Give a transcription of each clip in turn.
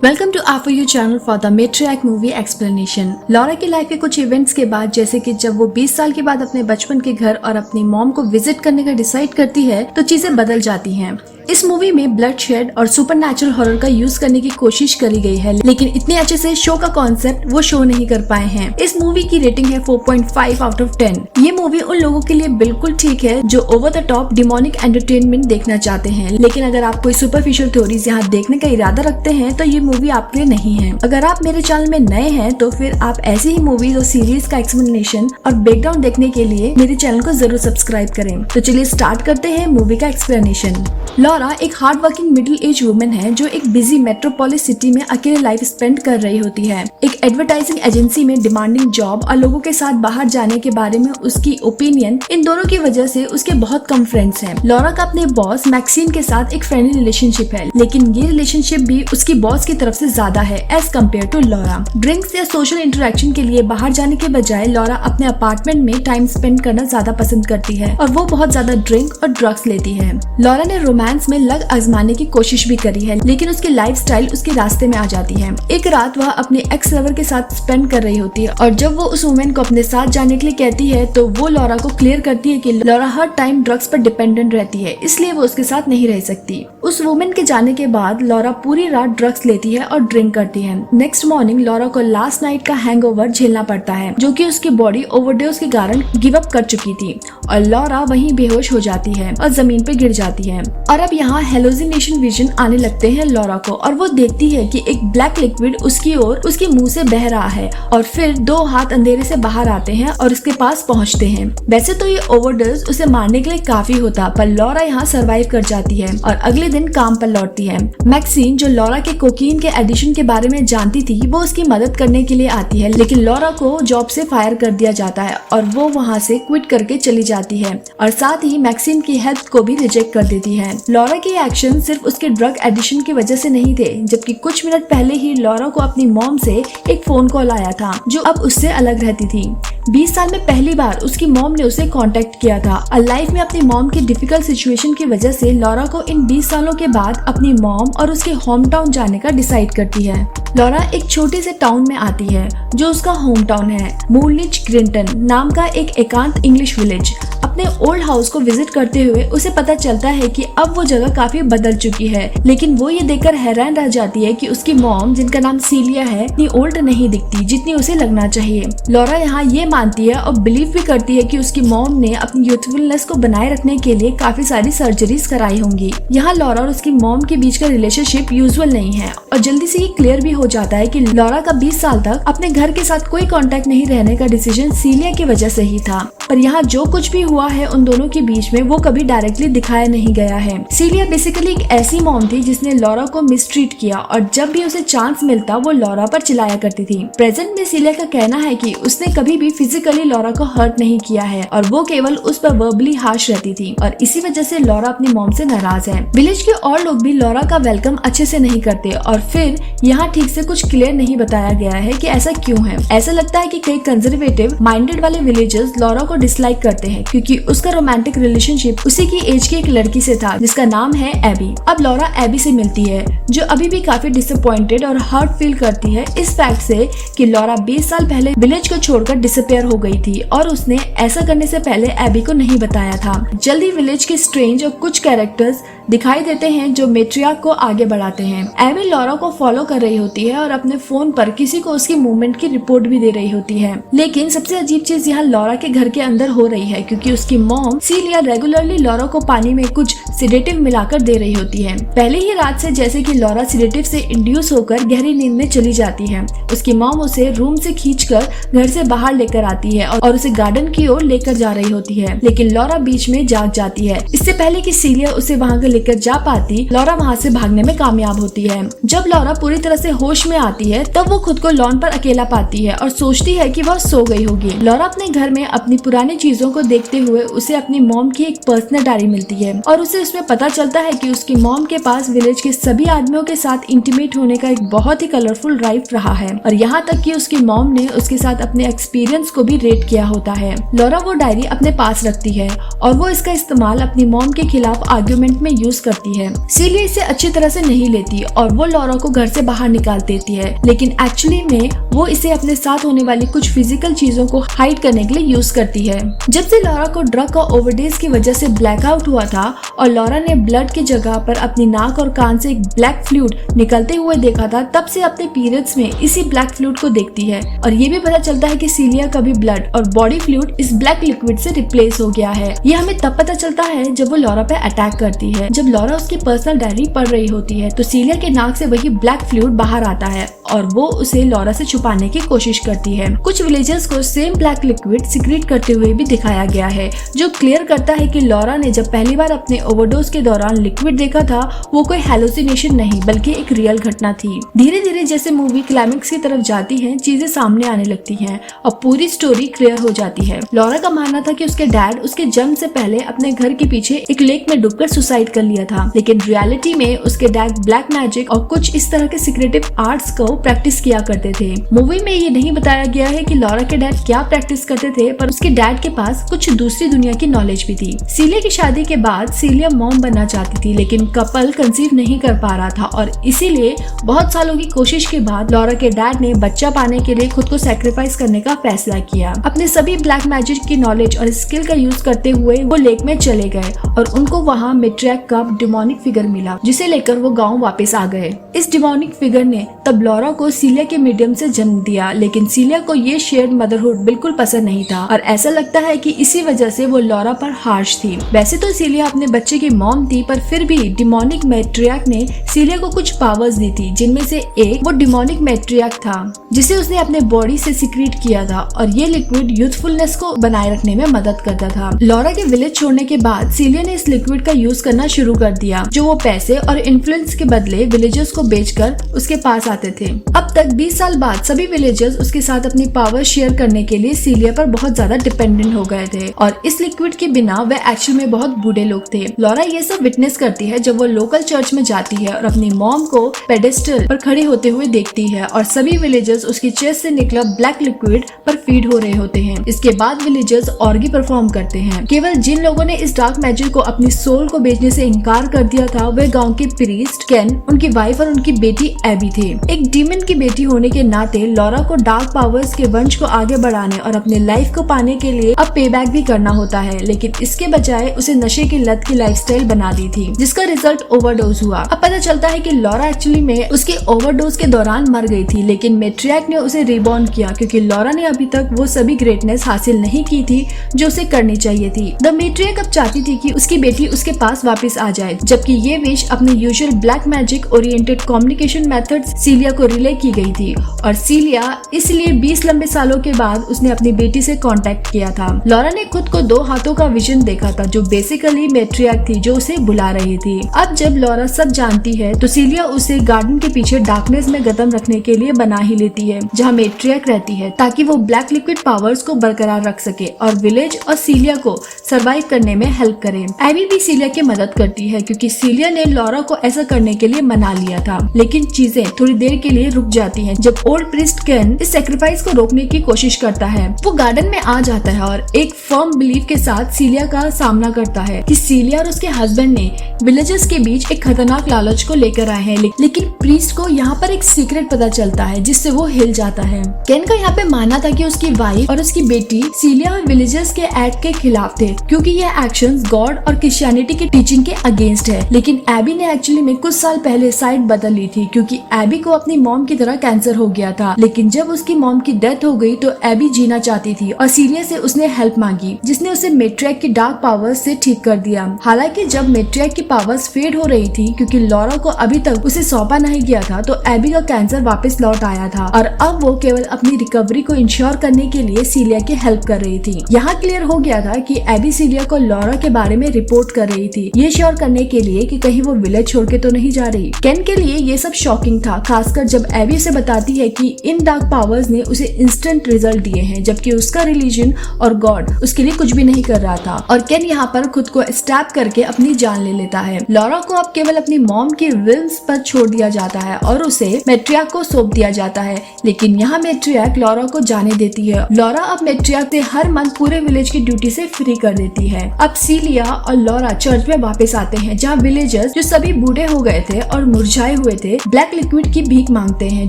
Welcome to R U channel for the Matriarch movie explanation. Laura की life के कुछ events के बाद, जैसे कि जब वो 20 साल के बाद अपने बचपन के घर और अपनी मॉम को विजिट करने का डिसाइड करती है, तो चीजें बदल जाती हैं। इस मूवी में ब्लडशेड और सुपरनैचुरल हॉरर का यूज करने की कोशिश करी गई है, लेकिन इतने अच्छे से शो का कॉन्सेप्ट वो शो नहीं कर पाए हैं। इस मूवी की रेटिंग है 4.5 आउट ऑफ 10। ये मूवी उन लोगों के लिए बिल्कुल ठीक है जो over the top demonic entertainment देखना चाहते हैं, लेकिन अगर आप कोई सुपरफिशियल थ्योरीज यहाँ देखने का इरादा रखते हैं तो ये मूवी आपके लिए नहीं है। अगर आप मेरे चैनल में नए हैं तो फिर आप ऐसी ही मूवीज और सीरीज का एक्सप्लेनेशन और ब्रेकडाउन देखने के लिए मेरे चैनल को जरूर सब्सक्राइब करें। तो चलिए स्टार्ट करते हैं मूवी का एक्सप्लेनेशन। लॉरा एक hard working middle age women है जो एक बिजी मेट्रोपोलिस सिटी में अकेले लाइफ स्पेंड कर रही होती है। एक एडवर्टाइजिंग एजेंसी में डिमांडिंग जॉब और लोगों के साथ बाहर जाने के बारे में उसकी ओपिनियन, इन दोनों की वजह से उसके बहुत कम फ्रेंड्स हैं। लॉरा का अपने बॉस मैक्सिन के साथ एक फ्रेंडली रिलेशनशिप है, लेकिन ये रिलेशनशिप भी उसकी बॉस की तरफ से ज्यादा है as compared to Laura. Drinks या सोशल इंटरेक्शन के लिए बाहर जाने के बजाय लॉरा अपने अपार्टमेंट में टाइम स्पेंड करना ज्यादा पसंद करती है और वो बहुत ज्यादा ड्रिंक और ड्रग्स लेती है। लॉरा ने रोमांस में लग आजमाने की कोशिश भी करी है, लेकिन उसकी लाइफस्टाइल उसके रास्ते में आ जाती है। एक रात वह अपने एक्स लवर के साथ स्पेंड कर रही होती है और जब वो उस वुमेन को अपने साथ जाने के लिए कहती है तो वो लॉरा को क्लियर करती है कि लॉरा हर टाइम ड्रग्स पर डिपेंडेंट रहती है, इसलिए वो उसके साथ नहीं रह सकती। उस वुमेन के जाने के बाद लॉरा पूरी रात ड्रग्स लेती है और ड्रिंक करती है। नेक्स्ट मॉर्निंग लॉरा को लास्ट नाइट का हैंगओवर झेलना पड़ता है, जो कि उसकी बॉडी ओवरडोज के कारण गिव अप कर चुकी थी और लॉरा वहीं बेहोश हो जाती है और जमीन पे गिर जाती है। और अब यहाँ हेलोजिनेशन विजन आने लगते हैं लॉरा को और वो देखती है कि एक ब्लैक लिक्विड उसकी ओर उसके मुंह से बह रहा है और फिर दो हाथ अंधेरे से बाहर आते हैं और उसके पास पहुंचते हैं। वैसे तो ये ओवरडोज उसे मारने के लिए काफी होता, पर लॉरा यहाँ सरवाइव कर जाती है और अगले दिन काम पर लौटती है। मैक्सिन, जो लॉरा के कोकीन के एडिशन के बारे में जानती थी, वो उसकी मदद करने के लिए आती है, लेकिन लॉरा को जॉब से फायर कर दिया जाता है और वो वहाँ से क्विट करके चली जाती है और साथ ही मैक्सिन की हेल्प को भी रिजेक्ट कर देती है। लॉरा के एक्शन सिर्फ उसके ड्रग एडिशन की वजह से नहीं थे, जबकि कुछ मिनट पहले ही लॉरा को अपनी मॉम से एक फोन कॉल आया था जो अब उससे अलग रहती थी। 20 साल में पहली बार उसकी मॉम ने उसे कांटेक्ट किया था और लाइफ में अपनी मॉम की डिफिकल्ट सिचुएशन की वजह से लॉरा को इन 20 सालों के बाद अपनी मॉम और उसके होम टाउन जाने का डिसाइड करती है। लॉरा एक छोटे से टाउन में आती है जो उसका होम टाउन है, मूरलिच ग्रिंटन नाम का एक एकांत इंग्लिश विलेज। अपने ओल्ड हाउस को विजिट करते हुए उसे पता चलता है कि अब वो जगह काफी बदल चुकी है, लेकिन वो ये देखकर हैरान रह जाती है कि उसकी मॉम, जिनका नाम सीलिया है, इतनी ओल्ड नहीं दिखती जितनी उसे लगना चाहिए। लॉरा यहाँ ये मानती है और बिलीव भी करती है कि उसकी मॉम ने अपनी यूथफुलनेस को बनाए रखने के लिए काफी सारी सर्जरीज कराई होंगी। यहाँ लॉरा और उसकी मॉम के बीच का रिलेशनशिप यूजुअल नहीं है और जल्दी से ये क्लियर भी हो जाता है कि लॉरा का 20 साल तक अपने घर के साथ कोई कांटेक्ट नहीं रहने का डिसीजन सीलिया की वजह से ही था। पर यहाँ जो कुछ भी हुआ है उन दोनों के बीच में वो कभी डायरेक्टली दिखाया नहीं गया है। सीलिया बेसिकली एक ऐसी मॉम थी जिसने लॉरा को मिसट्रीट किया और जब भी उसे चांस मिलता वो लॉरा पर चिल्लाया करती थी। प्रेजेंट में सीलिया का कहना है कि उसने कभी भी फिजिकली लॉरा को हर्ट नहीं किया है और वो केवल उस पर वर्बली हार्श रहती थी और इसी वजह से लॉरा अपनी मॉम से नाराज है। विलेज के और लोग भी लॉरा का वेलकम अच्छे से नहीं करते और फिर यहाँ ठीक से कुछ क्लियर नहीं बताया गया है कि ऐसा क्यों है। ऐसा लगता है कि कई कंजर्वेटिव माइंडेड वाले विलेजर्स लॉरा को डिसलाइक करते हैं क्योंकि उसका रोमांटिक रिलेशनशिप उसी की एज की एक लड़की से था जिसका नाम है एबी। अब लॉरा एबी से मिलती है जो अभी भी काफी डिसअपॉइंटेड और हर्ट फील करती है इस फैक्ट से कि लॉरा 20 साल पहले विलेज को छोड़कर डिसअपियर हो गई थी और उसने ऐसा करने से पहले एबी को नहीं बताया था। जल्दी विलेज के स्ट्रेंज और कुछ कैरेक्टर्स दिखाई देते हैं जो मैट्रियार्क को आगे बढ़ाते हैं। एबी लॉरा को फॉलो कर रही होती है और अपने फोन पर किसी को उसकी मूवमेंट की रिपोर्ट भी दे रही होती है, लेकिन सबसे अजीब चीज यहाँ लॉरा के घर के अंदर हो रही है क्योंकि उसकी मॉम सीलिया रेगुलरली लॉरा को पानी में कुछ सिडेटिव मिलाकर दे रही होती है। पहले ही रात से जैसे कि लॉरा सिडेटिव से इंड्यूस होकर गहरी नींद में चली जाती है, उसकी मॉम उसे रूम से खींचकर घर से बाहर लेकर आती है और उसे गार्डन की ओर लेकर जा रही होती है, लेकिन लॉरा बीच में जाग जाती है। इससे पहले कि सीलिया उसे वहाँ लेकर जा पाती, लॉरा वहाँ से भागने में कामयाब होती है। जब लॉरा पूरी तरह से होश में आती है तब वो खुद को लॉन पर अकेला पाती है और सोचती है कि वह सो गई होगी। लॉरा अपने घर में अपनी पुरानी चीजों को देखते हुए उसे अपनी मॉम की एक पर्सनल डायरी मिलती है और उसे उसमें पता चलता है कि उसकी मॉम के पास विलेज के सभी आदमियों के साथ इंटीमेट होने का एक बहुत ही कलरफुल लाइफ रहा है और यहाँ तक कि उसकी मॉम ने उसके साथ अपने एक्सपीरियंस को भी रेट किया होता है। लॉरा वो डायरी अपने पास रखती है और वो इसका इस्तेमाल अपनी मॉम के खिलाफ आर्ग्यूमेंट में यूज करती है। सीलिया इसे अच्छी तरह से नहीं लेती और वो लॉरा को घर से बाहर निकाल देती है, लेकिन एक्चुअली में वो इसे अपने साथ होने वाली कुछ फिजिकल चीजों को हाइड करने के लिए यूज करती है। जब से लॉरा को ड्रग का ओवरडोज की वजह से ब्लैकआउट हुआ था और लॉरा ने ब्लड की जगह पर अपनी नाक और कान से एक ब्लैक फ्लूइड निकलते हुए देखा था, तब से अपने पीरियड्स में इसी ब्लैक फ्लूइड को देखती है और ये भी पता चलता है कि सीलिया का भी ब्लड और बॉडी फ्लूइड इस ब्लैक लिक्विड से रिप्लेस हो गया है। ये हमें तब पता चलता है जब वो लॉरा पे अटैक करती है। जब लॉरा उसकी पर्सनल डायरी पढ़ रही होती है तो सीलिया के नाक से वही ब्लैक फ्लूइड बाहर आता है और वो उसे लॉरा से छुपाने की कोशिश करती है। कुछ विलेजर्स को सेम ब्लैक लिक्विड सीक्रेट करते हुए भी दिखाया गया है, जो क्लियर करता है कि लॉरा ने जब पहली बार अपने ओवरडोज के दौरान लिक्विड देखा था वो कोई हेलुसिनेशन नहीं बल्कि एक रियल घटना थी। धीरे धीरे जैसे मूवी क्लाइमेक्स की तरफ जाती है चीजें सामने आने लगती हैं और पूरी स्टोरी क्लियर हो जाती है। लॉरा का मानना था कि उसके डैड उसके जन्म से पहले अपने घर के पीछे एक लेक में डूबकर सुसाइड कर लिया था, लेकिन रियलिटी में उसके डैड ब्लैक मैजिक और कुछ इस तरह के सीक्रेटिव आर्ट्स को प्रैक्टिस किया करते थे। मूवी में ये नहीं बताया गया है कि लॉरा के डैड क्या प्रैक्टिस करते थे, पर उसके डैड के पास कुछ दूसरी दुनिया की नॉलेज भी थी। सीलिया की शादी के बाद सीलिया मॉम बनना चाहती थी, लेकिन कपल कंसीव नहीं कर पा रहा था और इसीलिए बहुत सालों की कोशिश के बाद लॉरा के डैड ने बच्चा पाने के लिए खुद को सैक्रिफाइस करने का फैसला किया। अपने सभी ब्लैक मैजिक की नॉलेज और स्किल का यूज करते हुए वो लेक में चले गए और उनको वहाँ मैट्रियार्क का डिमोनिक फिगर मिला, जिसे लेकर वो गाँव वापस आ गए। इस डिमोनिक फिगर ने तब लॉरा को सीलिया के मीडियम से जन्म दिया, लेकिन सीलिया को ये शेयर्ड मदरहुड बिल्कुल पसंद नहीं था और ऐसा लगता है कि इसी वजह से वो लॉरा पर हार्श थी। वैसे तो सीलिया अपने बच्चे की मॉम थी, पर फिर भी डिमोनिक मैट्रियार्क ने सीलिया को कुछ पावर्स दी थी, जिनमें से एक वो डिमोनिक मैट्रियार्क था जिसे उसने अपने बॉडी से सीक्रेट किया था और ये लिक्विड यूथफुलनेस को बनाए रखने में मदद करता था। लॉरा के विलेज छोड़ने के बाद सीलिया ने इस लिक्विड का यूज करना शुरू कर दिया, जो वो पैसे और इन्फ्लुएंस के बदले विलेजर्स को बेचकर उसके पास आते थे। अब तक 20 साल बाद सभी विलेजर्स उसके साथ अपनी पावर शेयर करने के लिए सीलिया पर बहुत ज्यादा डिपेंडेंट हो गए थे और इस लिक्विड के बिना वे एक्चुअल में बहुत बूढ़े लोग थे। लॉरा ये सब विटनेस करती है जब वो लोकल चर्च में जाती है और अपनी मॉम को पेडेस्टल पर खड़े होते हुए देखती है और सभी विलेजर्स उसकी चेस्ट से निकला ब्लैक लिक्विड पर फीड हो रहे होते हैं। इसके बाद विलेजर्स ऑर्गी परफॉर्म करते हैं। केवल जिन लोगों ने इस डार्क मैजिक को अपनी सोल को बेचने से इनकार कर दिया था वे गांव के प्रीस्ट केन, उनकी वाइफ और उनकी बेटी एबी थे। एक डीमन की बेटी होने के नाते लॉरा को डार्क पावर्स के वंश को आगे बढ़ाने और अपने लाइफ को पाने के लिए अब पे बैक भी करना होता है, लेकिन इसके बजाय उसे नशे की लत की लाइफस्टाइल बना दी थी, जिसका रिजल्ट ओवरडोज हुआ। अब पता चलता है कि लॉरा एक्चुअली में उसकी ओवरडोज के दौरान मर गई थी, लेकिन मैट्रियार्क ने उसे रिबॉर्न किया क्योंकि लॉरा ने अभी तक वो सभी ग्रेटनेस हासिल नहीं की थी जो उसे करनी चाहिए थी। द मैट्रियार्क अब चाहती थी कि उसकी बेटी उसके पास वापस आ जाए, जबकि ये विश अपने usual black magic oriented communication methods Celia को रिले की गई थी और सीलिया इसलिए 20 लंबे सालों के बाद उसने अपनी बेटी से कांटेक्ट किया था। लॉरा ने खुद को 2 हाथों का विजन देखा था जो बेसिकली मैट्रियार्क थी जो उसे बुला रही थी। अब जब लॉरा सब जानती है तो सीलिया उसे गार्डन के पीछे डार्कनेस में कदम रखने के लिए बना ही लेती है जहाँ मैट्रियार्क रहती है, ताकि वो ब्लैक लिक्विड पावर्स को बरकरार रख सके और विलेज और सीलिया को सरवाइव करने में हेल्प करे। एबी भी सीलिया की मदद करती है क्योंकि सीलिया ने लॉरा को ऐसा करने के लिए मना लिया था, लेकिन चीजें थोड़ी देर के लिए रुक जाती हैं जब ओल्ड प्रीस्ट केन इस सैक्रिफाइस को रोकने की कोशिश करता है। वो गार्डन में आ जाता है और एक फर्म बिलीफ के साथ सीलिया का सामना करता है कि सीलिया और उसके हस्बैंड ने विलेजर्स के बीच एक खतरनाक लालच को लेकर आए हैं, लेकिन प्रीस्ट को यहाँ पर एक सीक्रेट पता चलता है जिससे वो हिल जाता है। केन का यहाँ पे मानना था कि उसकी वाइफ और उसकी बेटी सीलिया और विलेजर्स के एक्ट के खिलाफ थे क्योंकि ये एक्शंस गॉड और क्रिश्चियनिटी की टीचिंग के अगेंस्ट है, लेकिन एबी ने एक्चुअली में कुछ साल पहले साइड बदल ली थी क्योंकि एबी को अपनी मॉम की तरह कैंसर हो गया था। लेकिन जब उसकी मॉम की डेथ हो गई तो एबी जीना चाहती थी और सीलिया से उसने हेल्प मांगी, जिसने उसे मैट्रियार्क की डार्क पावर्स से ठीक कर दिया। हालांकि जब मैट्रियार्क की पावर्स फेड हो रही थी क्योंकि लॉरा को अभी तक उसे सौंपा नहीं गया था, तो एबी का कैंसर वापस लौट आया था और अब वो केवल अपनी रिकवरी को इंश्योर करने के लिए सीलिया की हेल्प कर रही थी। यहाँ क्लियर हो गया था कि एबी सीलिया को लॉरा के बारे में रिपोर्ट कर रही थी, ये श्योर करने के लिए कि कहीं वो विलेज छोड़ के तो नहीं जा रही। केन के लिए ये सब शॉकिंग था, खासकर जब एबी उसे बताती है कि इन डार्क पावर्स ने उसे इंस्टेंट रिजल्ट दिए हैं, जबकि उसका रिलीजन और गॉड उसके लिए कुछ भी नहीं कर रहा था और केन यहाँ पर खुद को स्टैप करके अपनी जान ले लेता है। लॉरा को अब केवल अपनी मॉम की विल्स पर छोड़ दिया जाता है और उसे मैट्रियार्क को सौंप दिया जाता है, लेकिन यहाँ मैट्रियार्क लॉरा को जाने देती है। लॉरा अब मैट्रियार्क से हर मंथ पूरे विलेज की ड्यूटी से फ्री कर देती है। अब सीलिया और लॉरा चर्च में वापस आते हैं, जहाँ विलेजर्स जो सभी बूढ़े हो गए थे और मुरझाए हुए थे ब्लैक लिक्विड की भीख मांगते हैं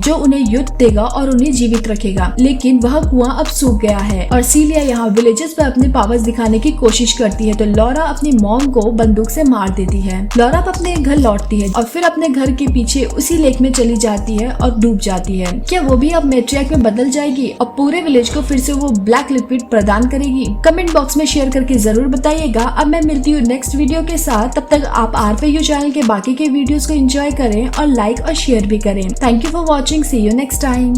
जो उन्हें युद्ध देगा और उन्हें जीवित रखेगा, लेकिन वह कुआं अब सूख गया है और सीलिया यहाँ विलेजर्स पर अपने पावर्स दिखाने की कोशिश करती है तो लॉरा अपनी मॉम को बंदूक से मार देती है। लॉरा अब अपने घर लौटती है और फिर अपने घर के पीछे उसी लेक में चली जाती है और डूब जाती है। क्या वो भी अब मैट्रियार्क में बदल जाएगी और पूरे विलेज को फिर से वो ब्लैक लिक्विड प्रदान करेगी? कमेंट बॉक्स में शेयर करके जरूर बताइएगा। अब मैं मिलती हूँ नेक्स्ट वीडियो के साथ, तब तक आप RPU चैनल के बाकी के वीडियोस को एंजॉय करें और लाइक और शेयर भी करें। Thank you for watching, see you next time.